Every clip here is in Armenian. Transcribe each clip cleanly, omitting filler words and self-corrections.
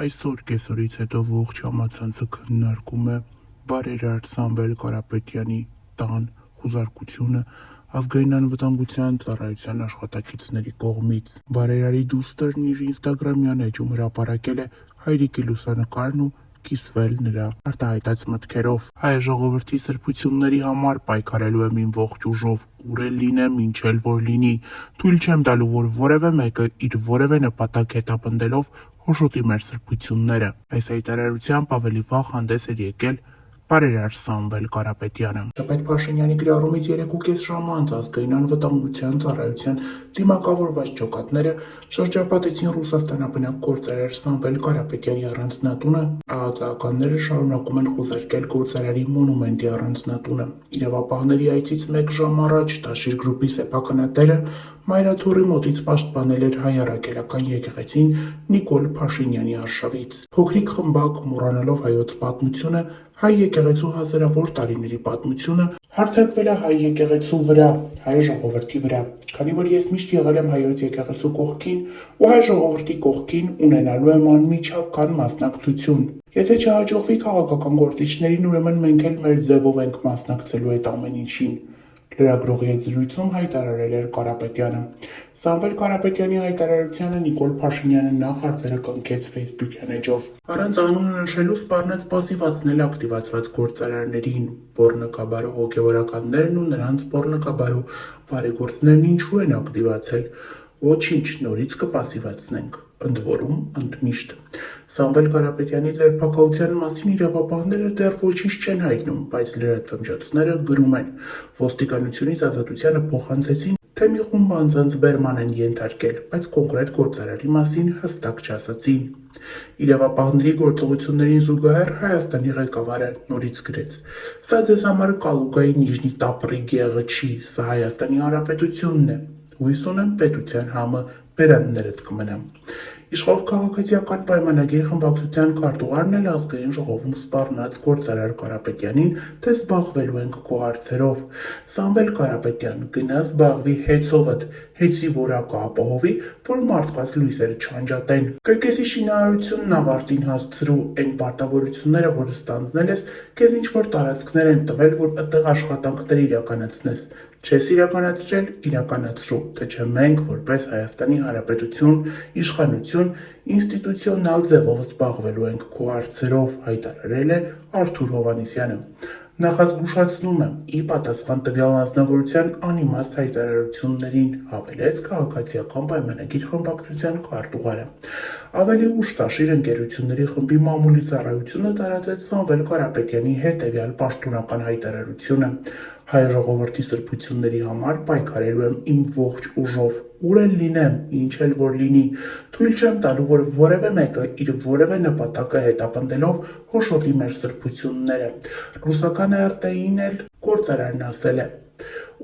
Այսօր կեսօրից հետո ողջ համացանցը քննարկում է բարերար Սամվել Կարապետյանի տան խուզարկությունը Ազգային անվտանգության ծառայության աշխատակիցների կողմից։ Բարերարի դուստրն իր ինստագրամյան էջում հրապարակել է հայրիկի լուսանկարն ու կիսվել նրա արտահայտած մտքերով։ Հայ ժողովրդի սրբությունների համար պայքարելու եմ իմ ողջ ուժով, ուր էլ լինեմ, ինչ էլ որ լինի, թույլ չեմ տալու, որ որևէ մեկը իր որևէ նպատակ հետապնդելով հոշոտի մեր սրբությունները։ Այս հայտարարությամբ ավելի վաղ հանդես էր եկել բարերար Սամվել Կարապետյանը։ Շապետ Փաշինյանի գրառումից 3.5 ժամ անց Ազգային անվտանգության ծառայության դիմակավորված ջոկատները շրջապատեցին Ռուսաստանաբնակ գործարար Սամվել Կարապետյանի առանձնատունը։ Աղածականները շարունակում են խուզարկել գործարարի մոնումենտի առանձնատունը։ Իրավապահների այցից 1 ժամ առաջ Տաշիր գրուպի սեփականատերը մայրաթոռի մոտից պաշտպանել էր հայ առաքելական եկեղեցին Նիկոլ Փաշինյանի արշավից։ Փոքրիկ խմբակ, մոռանալով հայոց պատմությունը, հայ եկեղեցու հազարավոր տարիների պատմությունը, հարձակվել է հայ եկեղեցու վրա, հայ ժողովրդի վրա։ Քանի որ ես միշտ եղել եմ հայոց եկեղեցու կողքին ու հայ ժողովրդի կողքին, ունենալու եմ անմիջական մասնակցություն։ Եթե չհաջողվի քաղաքական գործիչներին, ուրեմն մենք էլ մեր ձևով ենք մասնակցելու այդ ամեն ինչին, լրագրողի հետ զրույցում հայտարարել էր Կարապետյանը։ Սամվել Կարապետյանի հայտարարությանը Նիկոլ Փաշինյանը նախ հարցերը կնքեց Facebook-յան էջով։ Առանց անունը նշելու սպառնաց պասիվացնել ակտիվացված գործարարներին, բոռնկաբարու հոգևորականներն ու նրանց բոռնկաբարու բարեգործներն ինչու են ակտիվացել։ Ոչինչ, նորից կպասիվացնենք, ընդ որում ընդմիշտ։ Սամվել Կարապետյանի ձերբակալության մասին իրավապահները դեռ ոչինչ չեն հայտնում, բայց լրատվամիջոցները գրում են։ Ոստիկանությունից ազատությանը փոխանցեցին, թե մի խումբ անձանց բերման են ենթարկել, բայց կոնկրետ գործարարի մասին հստակ չասացին։ Իրավապահների գործողություններին զուգահեռ Հայաստանի ղեկավարը նորից գրեց. «Սա ձեզ համար Կալուգայի Նիժնի Տապրի գեղը չի, սա Հայաստանի Հանրապետությունն է։ Հույս ունեմ պետության համը բերաններդ կմնա»։ Իշխող քաղաքացիական պայմանագիր խմբակցության քարտուղարն էլ ազգային ժողովում սպառնաց գործարար Կարապետյանին, թե զբաղվելու ենք քո հարցերով։ Սամվել Կարապետյան, գնա զբաղվի հեծովդ, հեծի որակը ապահովի, որ մարդկանց լույսերը չանջատեն։ Կրկեսի շինարարությունն ավարտին հասցրու, այն պարտավորությունները, որ ստանձնել ես, քեզ ինչ-որ տարածքներ են տվել, որ այդտեղ աշխատանքներ իրականացնես։ Չես իրականացրել, իրականացրու, թե չէ մենք, որպես Հայաստանի Հանրապետություն, իշխանություն, ինստիտուցիոնալ ձևով զբաղվելու ենք քո հարցերով, հայտարարել է Արթուր Հովհաննիսյանը։ Նախազգուշացնում եմ, ի պատասխան տվյալ անձնավորության անիմաստ հայտարարություններին, հավելեց քաղաքացիական պայմանագիր խմբակցության քարտուղարը։ Ավելի ուշ Տաշիր ընկերությունների խմբի մամուլի ծառայությունը տարածեց Սամվել Կարապետյանի հետևյալ պաշտոնական հայտարարությունը. «Հայ ժողովրդի սրբությունների համար պայքարելու եմ իմ ողջ ուժով, ուր էլ լինեմ, ինչ էլ որ լինի, թույլ չեմ տալու, որ որևէ մեկը իր որևէ նպատակը հետապնդելով հոշոտի մեր սրբությունները»։ Ռուսական ՌՏ-ին էլ գործարարն ասել է.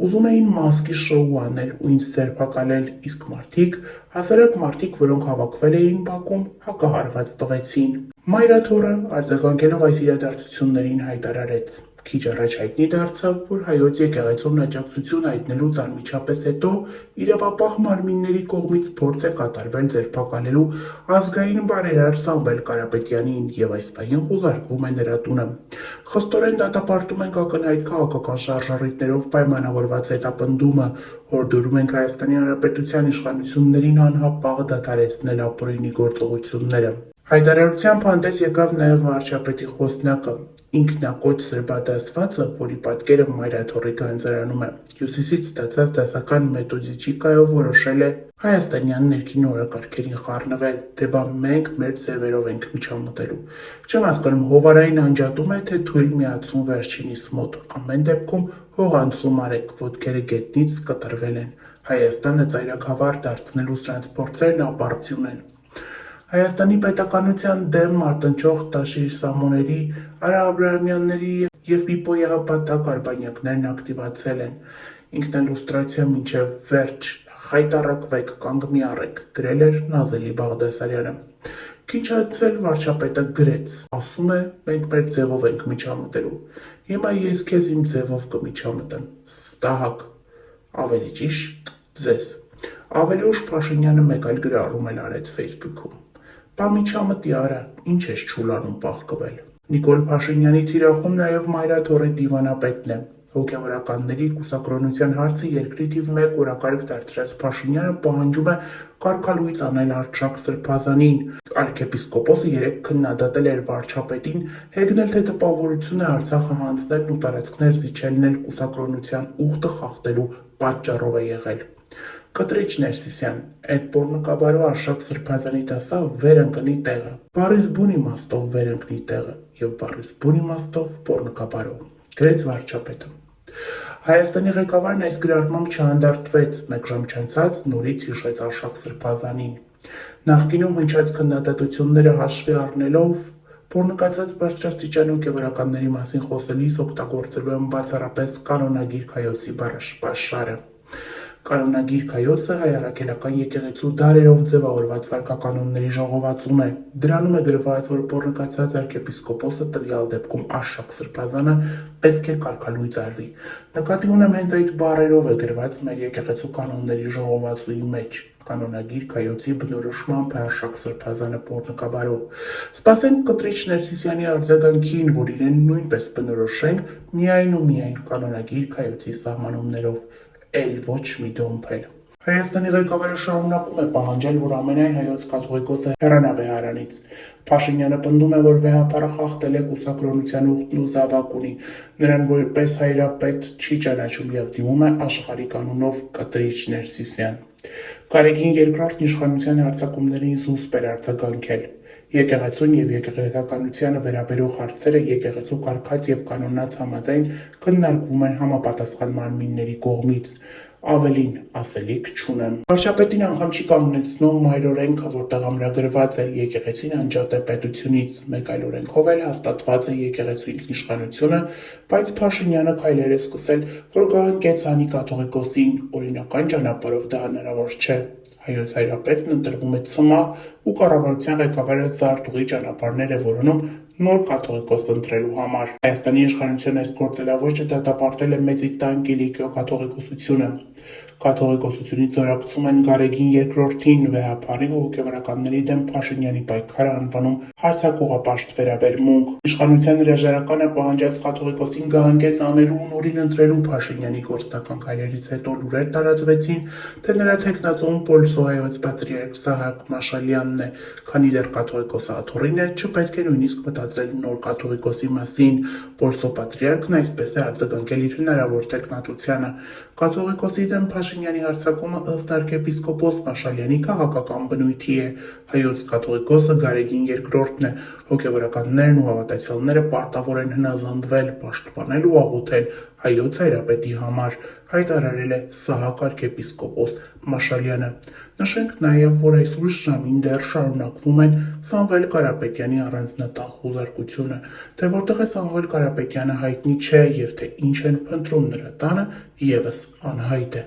«Ուզում էին մասկի շոու անել ու ինձ ձերբակալել, իսկ մարդիկ, հասարակ մարդիկ, որոնք հավաքվել էին բակում, հակահարված տվեցին»։ Մայրաթոռը արձագանքելով այս իրադարձություններին հայտարարեց. «Քիչ առաջ հայտնի դարձավ, որ հայոց եկեղեցուն աջակցություն հայտնելուց անմիջապես հետո իրավապահ մարմինների կողմից փորձ է կատարվել ձերբակալելու ազգային բարերար Սամվել Կարապետյանին և այս պահին խուզարկվում է նրա տունը։ Խստորեն դատապարտում ենք ակնհայտ քաղաքական շարժառիթներով պայմանավորված հետապնդումը, հորդորում ենք Հայաստանի Հանրապետության իշխանություններին անհապաղ դադարեցնել ապօրինի գործողությունները»։ Հայտարարությամբ հանդես եկավ նաև վարչապետի խոսնակը։ Ինքնակոչ սրբադասվածը, որի պատկերը Մայրաթոռի գանձարանում է, Հյուսիսից ստացած դասական մեթոդիկայով որոշել է հայաստանյան ներքին օրակարգերին խառնվել, թե բա մենք մեր ձևերով ենք միջամտելու։ Չեմ հասկանում, հովարային անջատում է, թե թույլ միացում վերջինիս մոտ։ Ամեն դեպքում հողանցում արեք, ոտքերը գետնից կտրվել են։ Հայաստանը ծայրագավառ դարձնելու սրանց փորձերն ապարդյուն են։ Հայաստանի պետականության դեմ մարտնչող Տաշիր Սամոների, Արա Աբրահամյանների և Պիպո Եղապատակ արբանյակներն ակտիվացել են։ Ինքնալյուստրացիա մինչև վերջ, խայտառակվեք, կանգ մի առեք, գրել էր Նազելի Բաղդասարյանը։ Քիչ անց էլ վարչապետը գրեց, ասում է՝ մենք մեր ձևով ենք միջամտելու։ Հիմա ես քեզ իմ ձևով կմիջամտեմ, ստահակ, ավելի ճիշտ՝ ձեզ։ Ավելի ուշ Փաշինյանը մեկ այլ գրառում էլ արեց Facebook-ում. Պամիչամտի արա, ինչ ես չուլանում պաղկվել։ Նիկոլ Փաշինյանի թիրախում նաև Մայրաթորի դիվանապետն է։ Հոգևորականների կուսակրոնության հարցը երկրի թիվ 1 օրակարգ դարձրած Փաշինյանը պահանջում է կարգալույծ անել Արշակ Սրբազանին։ Արքեպիսկոպոսը երեկ քննադատել էր վարչապետին, հեգնել, թե տպավորություն է Արցախը հանձնելն ու տարածքներ զիջելն էլ կուսակրոնության ուխտը խախտելու պատճառով է եղել։ Կտրիչ Ներսիսյան, այդ պոռնկաբարո Արշակ Սրբազանի դասա վեր ընկնի տեղը, բառից բուն իմաստով վեր ընկնի տեղը և բառից բուն իմաստով պոռնկաբարո, գրեց վարչապետը։ Հայաստանի ղեկավարն այս գրառմամբ չհանդարտվեց, մեկ ժամ չանցած նորից հիշեց Արշակ Սրբազանին։ Նախկինում հնչած քննադատությունները հաշվի առնելով, պոռնկացած բարձրաստիճան հոգևորականների մասին խոսելիս օգտագործելու եմ բացառապես կանոնագիր Քայոցի բառապաշարը։ Կանոնագիր Քայոցը հայ առաքելական եկեղեցու դարերով ձևավորված վարքականոնների ժողովածուն է։ Դրանում է գրված, որ պոռնկացած arczepiskopos-ը տվյալ դեպքում Արշակ Սրբազանը պետք է կարգալույծ արվի։ Նկատի ունեմ հենց այդ բառերով է գրված մեր եկեղեցու կանոնների ժողովածուի մեջ։ Կանոնագիր Քայոցի բնորոշմամբ է Արշակ Սրբազանը պոռնկաբարո։ Սպասենք Կտրիչ Ներսիսյանի արձագանքին, որ իրեն նույնպես բնորոշենք միայն ու միայն կանոնագիր Քայոցի սահմանումներով, էլ ոչ մի դոմփել։ Հայաստանի ղեկավարը շարունակում է պահանջել, որ ամենայն հայոց կաթողիկոսը հեռանա վեհարանից։ Փաշինյանը պնդում է, որ վեհապարը խախտել է կուսակրոնության ուխտն ու զավակ ունի, նրան որպես հայրապետ չի ճանաչում և դիմում է աշխարհի կանոնով Կտրիչ Ներսիսյան։ Գարեգին II իշխանության հարձակումներին զուսպ էր արձագանքել։ Եկեղեցուն և եկեղեցականությանը վերաբերող հարցերը եկեղեցու կարգած և կանոնած համաձայն քննարկվում են համապատասխան մարմինների կողմից։ Ավելին ասելիք չունեմ։ Վարչապետին անգամ չի կանգնեցնում այլ օրենքը, որտեղ ամրագրված է եկեղեցին անջատ է պետությունից, մեկ այլ օրենքով էլ հաստատված է եկեղեցու ինքնիշխանությունը, բայց Փաշինյանը քայլեր է սկսել, որ գահընկեց անի կաթողիկոսին, օրինական ճանապարհով դա հնարավոր չէ։ Հայոց հայրապետն ընտրվում է ցմահ ու կառավարության ղեկավարը զարտուղի ճանապարհներ է որոնում նոր կաթողիկոս ընտրելու համար։ Հայաստանի իշխանության այս գործելավոճը դատապարտել է Մեծի տան Կիլիկիո կաթողիկոսությունը։ Կաթողիկոսությունից զորակցում են Գարեգին II-ին, վեհապարի ու հոգևորականների դեմ Փաշինյանի պայքարը անվանում հարձակողապաշտ վերաբերմունք։ Իշխանության հրաժարականը պահանջած կաթողիկոսին գահընկեց անելու ու նորին ընտրելու Փաշինյանի գործնական քայլերից հետո լուրեր տարածվեցին, թե նրա թեկնածուն Պոլսոհայոց պատրիարք Սահակ Մաշալյանն է, քանի դեռ կաթողիկոսը աթոռին է, չպետք է նույնիսկ մտածել նոր կաթողիկոսի մասին։ Պոլսո պատրիարքն այսպես է արձագանքել իր հնարավոր թեկնածությանը։ Կաթողիկոսի դեմ Փաշինյանի հարձակումը ըստ arczepiskopos Մաշալյանի քաղաքական բնույթի է։ Հայոց կաթողիկոսը Գարեգին II-ն է։ Հոգևորականներն ու հավատացյալները պարտավոր են հնազանդվել, պաշտպանել ու աղոթել հայոց հայրապետի համար, հայտարարել է Սահակ arczepiskopos Մաշալյանը։ Նշենք նաև, որ այս ուշ ժամին դեռ շարունակվում են Սամվել Կարապետյանի առանձնատան խուզարկությունը, թե որտեղ է Սամվել Կարապետյանը հայտնի չէ և թե ինչ են փնտրում նրա տանը ևս անհայտ է։